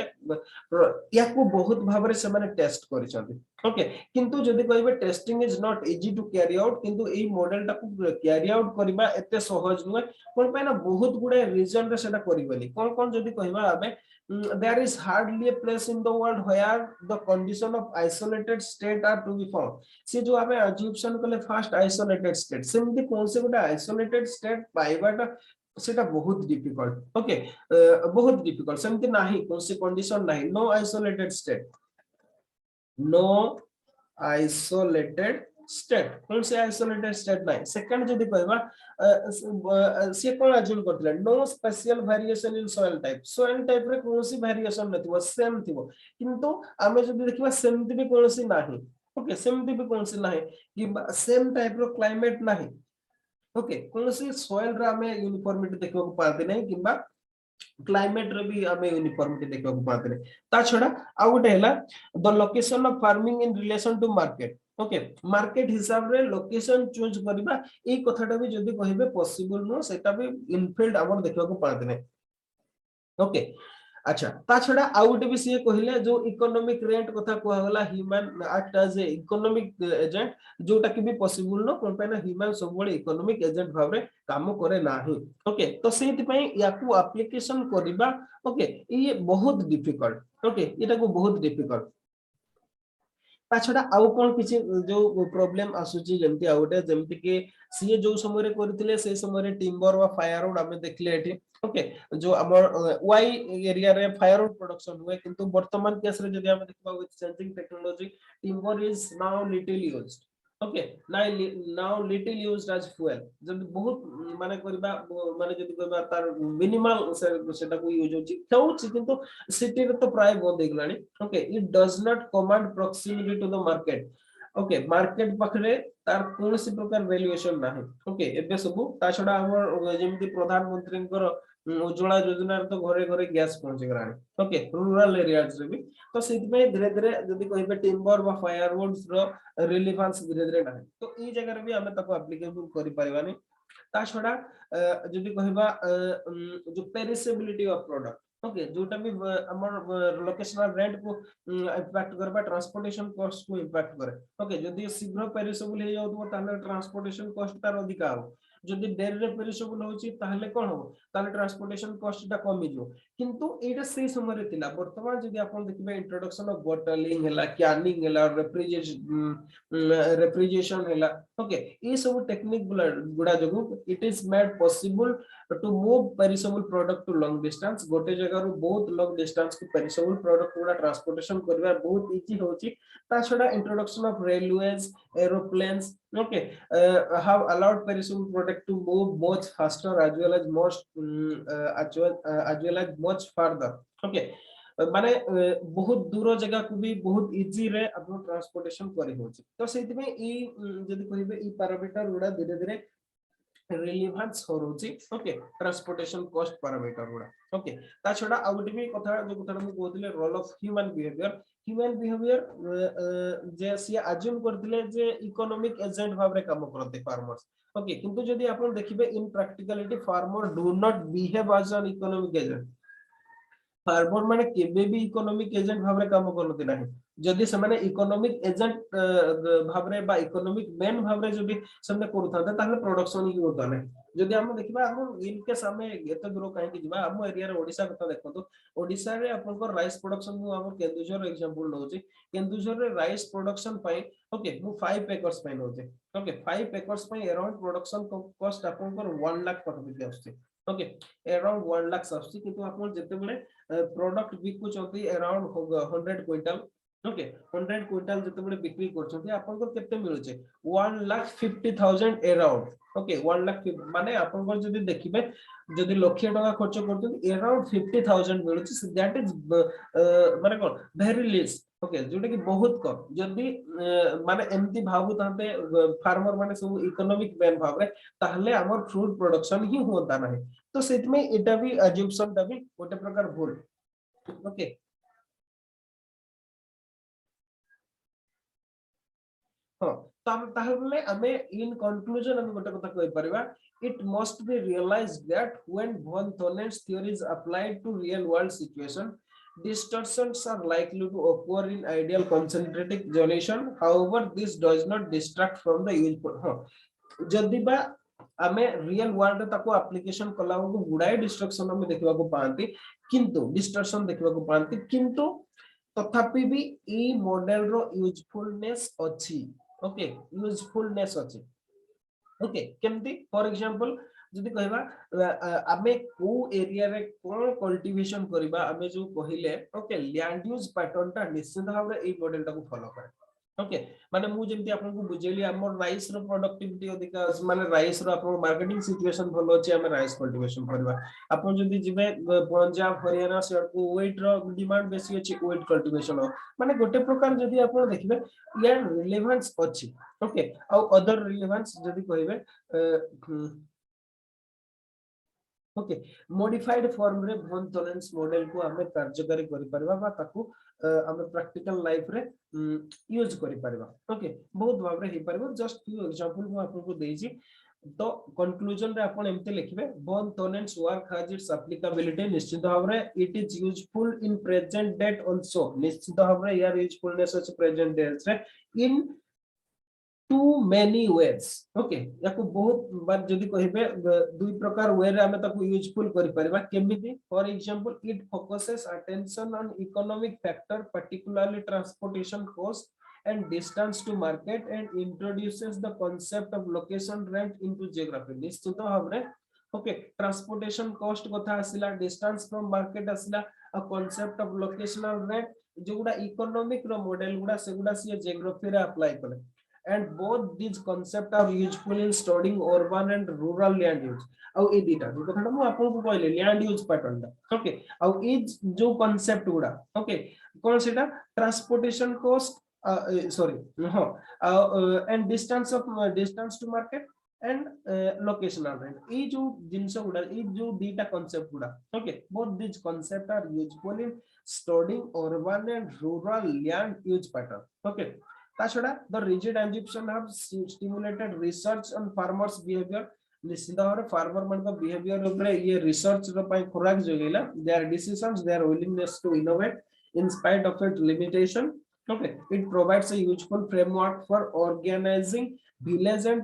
Speaker 1: या को बहुत भाबरे से माने टेस्ट करिसथि ओके किंतु जदी कहबे testing is not easy to carry out किंतु ए मॉडलटा को कैरी आउट करबा एते सहज नुय कोन पे ना बहुत गुडे रीजन रे सेटा करबेनी कोन कोन जदी कहबा आबे there is hardly a place in the world where the condition of isolated state are to be found से जो हमें assumption कले first isolated state सेमती कौन से गोटे isolated state पाइबाटा सेटा बहुत डिफिकल्ट ओके बहुत डिफिकल्ट सेमती नाही कौन से कंडीशन नाही no isolated state no isolated state कौन से आइसोलेटेड स्टेट नाही सेकंड जदी कहबा से कोन अज्यूम करथिले no spatial variation in soil type रे कोनसी वेरिएशन नथिबो सेम थिबो किंतु आमे जदी देखिबा सेमती भी कोनसी नाही ओके सेमती भी कोनसी नाही कि सेम टाइप रो क्लाइमेट नाही ओके कोनसी सॉइल रे आमे यूनिफॉर्मिटी देखबो पाते नै किबा क्लाइमेट रे भी आमे यूनिफॉर्मिटी देखबो पाते नै ता छडा आ गोटे हला the location of farming in relation to market okay market हिसाब रे लोकेशन चूज करबा ए कथाटा भी जदी कहिबे पॉसिबल नो सेटा भी इनफिल्ड हमर देखबो पाते नै ओके अच्छा ता छडा आउट भी से कहिले जो इकोनॉमिक रेंट कथा कोहा गला human act as a economic agent जोटा कि भी पॉसिबल नो कोन पैना ह्यूमन सब बळे इकोनॉमिक एजेंट भाबरे काम करे नाही ओके तो सेति पई याकू एप्लीकेशन करबा ओके ये बहुत डिफिकल्ट ओके एटा को बहुत डिफिकल्ट ताछडा आउ कोन किछि जो प्रॉब्लम आसुची जेमति आउटे जेमति के सीए जो समय रे करथिले से समय रे टिम्बर वा फायरवुड हमें देखले एठी ओके जो हमर वाई एरिया रे फायरवुड प्रोडक्शन हुए किंतु वर्तमान केस रे जदि हम देखबा with changing technology timber is now little used okay now little used as fuel जब बहुत माने करबा माने जदि करबा तार मिनिमल सेटा को यूज होची होची किंतु सिटी रे तो प्राय बंद हेगलानी okay it does not command proximity to the market okay market पाखरे तार कोनसी प्रकार वैल्यूएशन नाही ओके एबे सब ता छडा हमर जेमति प्रधानमंत्री उज्ज्वला योजना रे तो घरे घरे गैस पहुंचे गरानी ओके रूरल एरियाज रे भी तो सेति में धीरे धीरे जदी कहिबे टिम्बर वा फायरवुड्स रो रिलेवेंस धीरे धीरे नाही तो ई जगह रे भी हमें ताको एप्लीकेबल करि परिबानी ता छडा जदी कहिबा जो पेरिसेबिलिटी ऑफ प्रोडक्ट ओके जोटा भी हमर लोकेशनल रेंट को इंपैक्ट करबा ट्रांसपोर्टेशन कॉस्ट को इंपैक्ट करे ओके जदी शीघ्र पेरिसेबल हे जाउतो ताले ट्रांसपोर्टेशन कॉस्ट तार अधिक हो जदि डेरी रे पेरिसेबल होची ताहले कोन हो ताले ट्रांसपोर्टेशन कॉस्ट टा कमी जो किंतु एटा से समय रे थिला वर्तमान जदि आपण देखबे इंट्रोडक्शन ऑफ बॉटलिंग हैला कैनिंग हैला रेफ्रिजरेशन हैला ओके ए सब टेक्निक गुडा जगु it is made possible to move perishable product to long distance गोटे जगह रो बहुत लॉन्ग डिस्टेंस को पेरिसेबल प्रोडक्ट गुडा ट्रांसपोर्टेशन करबा बहुत इजी होची ता छडा introduction of railways aeroplanes okay have allowed perishable product to move much faster as well as most as well as much further okay माने बहुत दूर जगह को भी बहुत इजी रे अपन ट्रांसपोर्टेशन करि होची तो सेति में ई जदी कहिबे ई पैरामीटर गुडा धीरे धीरे रिलेवेंस होरोची ओके ट्रांसपोर्टेशन कॉस्ट पैरामीटर गुडा ओके ता छडा आ गुटी भी कथा जो कथा हम कहथिले रोल ऑफ ह्यूमन बिहेवियर जे सी अज्यूम करथिले जे इकोनॉमिक एजेंट भाबरे काम करते फार्मर्स ओके किंतु जदी आपण देखिबे in practicality farmer do not behave as an economic agent farmer माने केबे भी इकोनॉमिक एजेंट भाबरे काम करनते नाही जदी से माने इकोनॉमिक एजेंट भाबरे बा इकोनॉमिक मेन भाबरे जदी सबने करथाते ताले प्रोडक्शन ही होता नाही जदी हम देखिबा हम इनके सामने एते दूर काहे कि जिबा हम एरिया रे ओडिसा कथा देखतो ओडिसा रे अपन को राइस प्रोडक्शन मु हम केंदुझर एग्जांपल नउची केंदुझर रे राइस प्रोडक्शन पई ओके मु 5 एकर्स पई नउची ओके 5 एकर्स पई अराउंड प्रोडक्शन कॉस्ट अपन को 1 लाख पटबी आछी ओके अराउंड 1 लाख सब्सिडी किंतु अपन जते बेले प्रोडक्ट बिकु चंती अराउंड 100 क्विंटल ओके 100 क्विंटल जते बेले बिक्री करछंती अपन को केते मिलुचे 1,50,000 अराउंड ओके 1 लाख माने अपन को जदी देखिबे जदी लाख टका खर्च करछंती अराउंड 50,000 मिलुचे दैट इज माने कोन वेरी लेस ओके जोटा कि बहुत कम जदी माने एमती भाबु तांते फार्मर माने सब इकोनॉमिक मैन भाबरे ताहले हमर फ्रूट प्रोडक्शन ही होता नाही तो सेत में एटा भी अजम्पशन टा भी गोटे प्रकार भूल ओके हाँ ताहले हमें इन कंक्लूजन हम गोटे कथा कहि परबा it must be realized that when von Thonen's theory is applied to real world situation distortions are likely to occur in ideal concentric zonation however this does not distract from the useful हाँ जदि बा आमे रियल वर्ल्ड ताको एप्लीकेशन कला को गुडाई डिस्ट्रक्शन हम देखबा को पांती किंतु डिस्टॉर्शन देखबा को पांती किंतु तथापि भी ई मॉडल रो यूजफुलनेस अछि ओके यूजफुलनेस अछि ओके केमती फॉर एग्जांपल जदी कहबा आमे को एरिया रे कोन कल्टीवेशन करबा आमे जो कहिले ओके लैंड यूज पैटर्न ता निश्चित भाव रे ए मॉडल ता को फॉलो करे ओके माने मु जेमती आपन को बुझेली हमर राइस रो प्रोडक्टिविटी अधिका माने राइस रो आपन मार्केटिंग सिचुएशन भलो अछि हम राइस कल्टीवेशन करबा आपन जदी जिबे पंजाब हरियाणा से को वेट रो डिमांड बेसी अछि वेट कल्टीवेशन माने गोटे प्रकार जदी आपन देखबे या रिलेवेंस अछि ओके आ अदर रिलेवेंस जदी कहबे ओके मॉडिफाइड फॉर्म रे von Thorens मॉडल को हमें कार्यकारी करि परबा बा ताकू हमें प्रैक्टिकल लाइफ रे यूज करि परबा ओके बहुत भाव रे हे परबा जस्ट फ्यू एग्जांपल को आपन को देजी तो कंक्लूजन रे अपन एमते लिखबे von Thorens work has its applicability निश्चित भाव रे it is useful in present date also निश्चित भाव रे यार यूजफुलनेस अछि प्रेजेंट डेट रे in too many ways okay याको बहुत बार जदी कहिबे दुई प्रकार वे रे हमें ताको यूजफुल करि परबा केमिति for example it focuses attention on economic factor particularly transportation cost and distance to market and introduces the concept of location rent into geography निश्चित भाबरे ओके ट्रांसपोर्टेशन कॉस्ट कथा आसिला डिस्टेंस फ्रॉम मार्केट आसिला a concept of locational rent जोगुडा इकोनॉमिक रो मॉडल गुडा सेगुडा सी जियोग्राफी रे अप्लाई करे and both these concept are useful in studying urban and rural land use au e dita जो कथा मु आपन को कहले land use pattern दा ओके au e जो concept गुडा ओके कोन सेटा transportation cost sorry no and distance to market and locational rent e जो जिंस गुडा e जो दीटा concept गुडा okay both these concept are useful in studying urban and rural land use pattern okay ताछड़ा the rigid assumption have stimulated research on farmers behavior निश्चित भाव फार्मर मन का बिहेवियर ऊपर ये रिसर्च रो पई खुराक जोगेला their decisions their willingness to innovate in spite of its limitation okay it provides a useful framework for organizing village and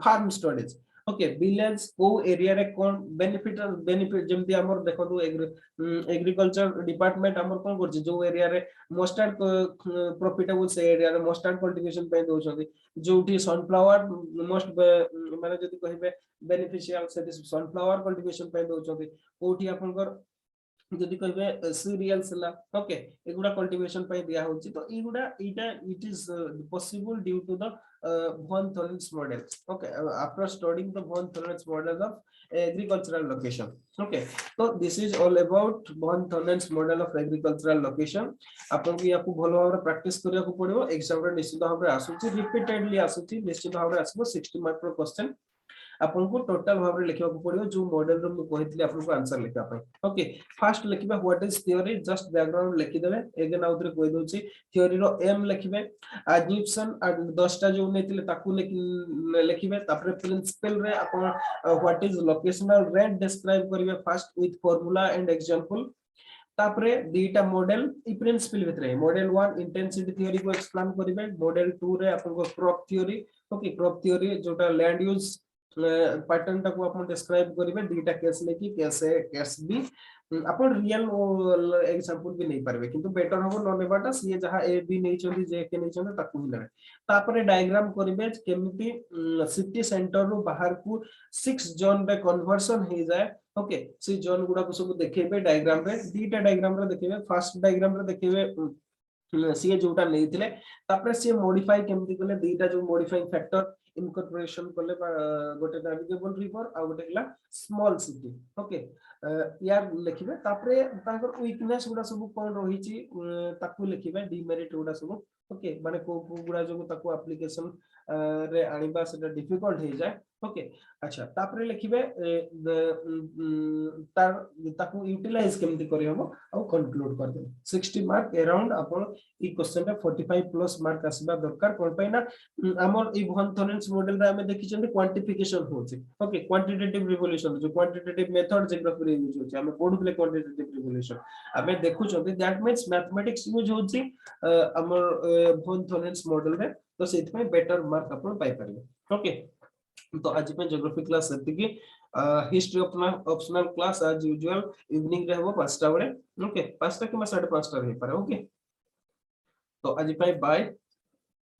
Speaker 1: farm studies okay village को एरिया रे कोन बेनिफिट जेमति हमर देखो एग्रीकल्चर डिपार्टमेंट हमर कोन करछि जो एरिया रे मस्टर्ड प्रॉफिटेबल से एरिया रे मस्टर्ड कल्टीवेशन पे दोछथि जोठी सनफ्लावर मोस्ट माने जदि कहिबे बेनिफिशियल से सनफ्लावर कल्टीवेशन पे दोछथि कोठी आपनकर जदि कहबे सीरियल्स ला ओके एगुडा कल्टीवेशन पे दिया होची तो एगुडा इटा it is possible due to the von Thorn's model okay after studying the von Thorn's model of agricultural location okay so this is all about von Thorn's model of agricultural location आपन को याकू भलो भाबरे प्रैक्टिस करिया को पड़िबो एग्जाम रे निश्चित भाबरे आसुची रिपीटेडली आसुची निश्चित भाबरे आसबो 60 मार्क रो क्वेश्चन आपन को टोटल भाबरे लिखिबा को पड़ियो जो मॉडल रो मु कहितली आपन को आंसर लिखा पय ओके फर्स्ट लिखिबा what is theory just background लिखि देबे अगेन आउतरे कहि दोछि थ्योरी रो एम लिखिबे अजम्पशन 10 टा जो नेतिले ताकू लिखिबे तापरे प्रिंसिपल रे आपन what is locational rate describe करिवे first with formula and example तापरे दीटा मॉडल ई प्रिंसिपल भितरे मॉडल 1 इंटेंसिटी थ्योरी को एक्सप्लेन करिवे मॉडल 2 रे आपन को crop theory okay crop theory जोटा लैंड यूज पैटर्न टा को अपन डिस्क्राइब करिवे दीटा केस लेकी केस ए केस बी अपन रियल एग्जांपल भी नहीं पारबे किंतु बेटर हो न नेबाटा सी जहा ए बी नहीं चंदी जे के नहीं चंदी ताकू ही लेबे तापरे डायग्राम करिवे केमिति सिटी सेंटर रो बाहर को 6 जोन रे कन्वर्सन हे जाय ओके सी जोन गुडा को सब देखेबे डायग्राम रे दीटा डायग्राम रे देखेबे फर्स्ट डायग्राम रे देखेबे सी जोटा नैथिले तापरे सी मॉडिफाई केमिति करले दीटा जो मॉडिफाइंग फैक्टर इनकॉर्पोरेशन करले गोटे नेविगेबल रिवर आ गोटे हला स्मॉल सिटी ओके यार लिखिबे तापरे ताकर वीकनेस गुडा सब कोन रहिछि ताकू लिखिबे डिमेरिट गुडा सब ओके माने को गुडा जो ताकू एप्लीकेशन रे आनिबा सेटा डिफिकल्ट हे जाय ओके अच्छा तापरे लिखिबे तार ताकू यूटिलाइज केमति करि हबो आ कंक्लूड कर दे 60 मार्क अराउंड अपन ई क्वेश्चन रे 45 प्लस मार्क आसीबा दरकार कोन पैना हमर ई von Thorn's मॉडल रे हमें देखि छन क्वांटिफिकेशन होछि ओके क्वांटिटेटिव रिवोल्यूशन जो क्वांटिटेटिव मेथड जियोग्राफी रे यूज होछि हमें पढुले क्वांटिटेटिव रिवोल्यूशन हमें देखु छथि दैट मींस मैथमेटिक्स यूज होछि हमर von Thorn's मॉडल रे तो सेति में बेटर मार्क अपन पाई परबे ओके तो आज पे ज्योग्राफी क्लास सेति की history optional class as usual evening रे हबो 5टा बळे ओके 5टा कि 5:30 रे पारे ओके तो आज पे बाय।